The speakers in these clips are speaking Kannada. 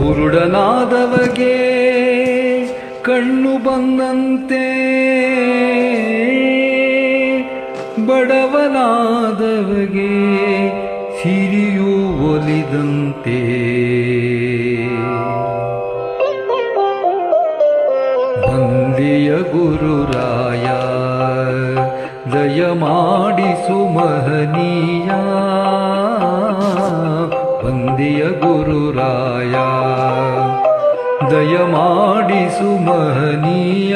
ಕುರುಡನಾದವಗೆ ಕಣ್ಣು ಬಂದಂತೆ, ಬಡವನಾದವಗೆ ಸಿರಿಯು ಒಲಿದಂತೆ, ಬಂದೆಯ ಗುರುರಾಯ ದಯಮಾಡಿಸು ಮಹನೀಯ, ಬಂದೆಯ ಗುರುರಾಯ ದಯಮಾಡಿಸು ಮಹನೀಯ,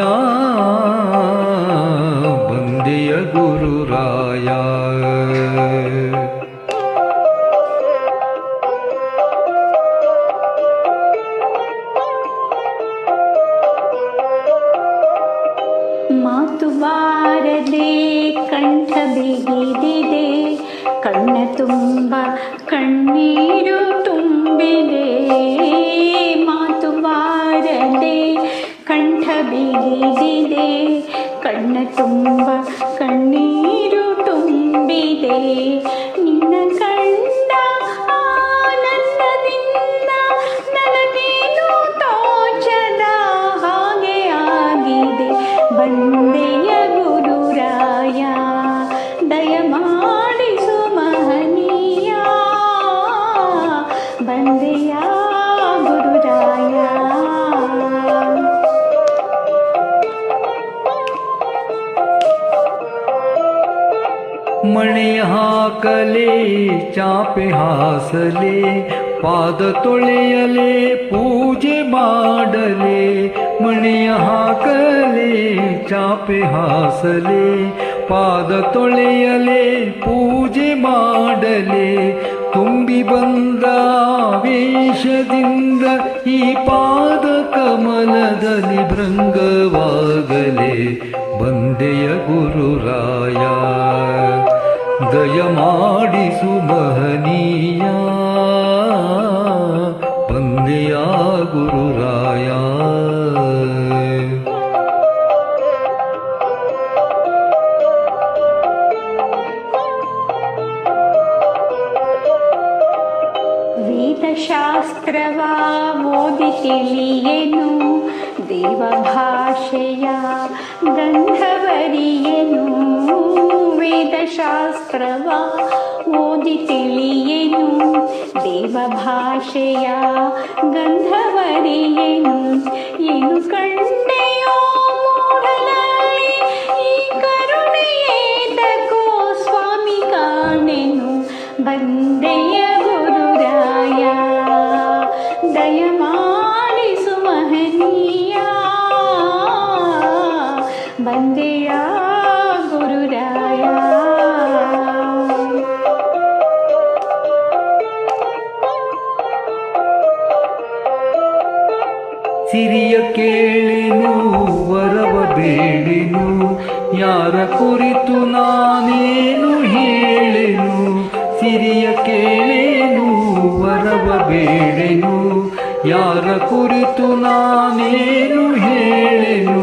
ಬಂದೆಯ ಗುರುರಾಯ. ಮಾತು ಬಾರದೆ ಕಂಠ ಬಿಗಿದಿದೆ, ಕಣ್ಣ ತುಂಬ ಕಣ್ಣೀರು ತುಂಬಿದೆ. ಮಾತು ಬಾರದೆ ಕಂಠ ಬಿಗಿದಿದೆ, ಕಣ್ಣ ತುಂಬ ಕಣ್ಣೀರು ತುಂಬಿದೆ. ನಿನ್ನ ಕಂಡ ಆನಂದದಿಂದ ನನಗೇನು ತೋಚದ ಹಾಗೆ ಆಗಿದೆ. ಬಂದೆಯ ಗುರುರಾಯ ದಯಮಾಡಿಸು ಮಹನೀಯ, ಬಂದೆಯ ಗುರುರಾಯ. ಮಣೆ ಹಾಕಲೆ ಚಾಪೆ ಹಾಸಲೆ, ಪಾದ ತೊಳೆಯಲೆ ಪೂಜೆ ಮಾಡಲೆ. ಮಣೆಯ ಹಾಕಲೆ ಚಾಪೆ ಹಾಸಲೆ, ಪಾದ ತೊಳೆಯಲೆ ಪೂಜೆ ಮಾಡಲೆ. ತುಂಬಿ ಬಂದ ವೇಷದಿಂದ ಈ ಪಾದ ಕಮಲದಲ್ಲಿ ಭೃಂಗವಾಗಲೆ. ಬಂದೆಯ ಗುರುರಾಯ ದಯಮಾಡಿಸು ಮಹನೀಯ, ಬಂದೆಯ ಗುರುರಾಯ. ವೇದಶಾಸ್ತ್ರವ ಓದಿ ತಿಳಿಯೆನು, ದೇವ ಭಾಷೆಯ ಗಂಧವರಿಯೆನು. ವೇದಶಾಸ್ತ್ರವ ಓದಿ ತಿಳಿಯೆನು, ದೇವ ಭಾಷೆಯ ಗಂಧವರಿಯೆನು. ಏನು ಕಂಡೆಯೋ ಮೂಢನಲ್ಲಿ ಈ ಕರುಣೆಯೇತಕೋ ಸ್ವಾಮಿ ಕಾಣೆನು. ಬಂದೆಯ ಗುರುರಾಯ ದಯಮಾಡಿಸು ಮಹನೀಯ, ಬಂದೆಯ ಗುರುರಾಯ. ಸಿರಿಯ ಕೇಳೆನು ವರವ ಬೇಡೆನು, ಯಾರ ಕುರಿತು ನಾನೇನು ಹೇಳೆನು. ಸಿರಿಯ ಕೇಳೆನು ವರವ ಬೇಡೆನು, ಯಾರ ಕುರಿತು ನಾನೇನು ಹೇಳೆನು.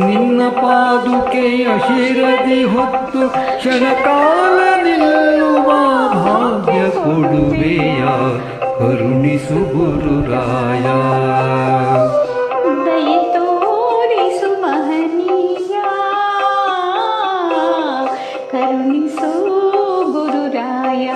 ನಿನ್ನ ಪಾದುಕೆಯ ಶಿರದಿ ಹೊತ್ತು ಕ್ಷಣಕಾಲ ನಿಲ್ಲುವ ಭಾಗ್ಯ ಕೊಡುವೆಯ, ಕರುಣಿಸು ಗುರುರಾಯ. ದಯೆ ತೋರಿಸು ಮಹನೀಯ, ಕರುಣಿಸು ಗುರುರಾಯ.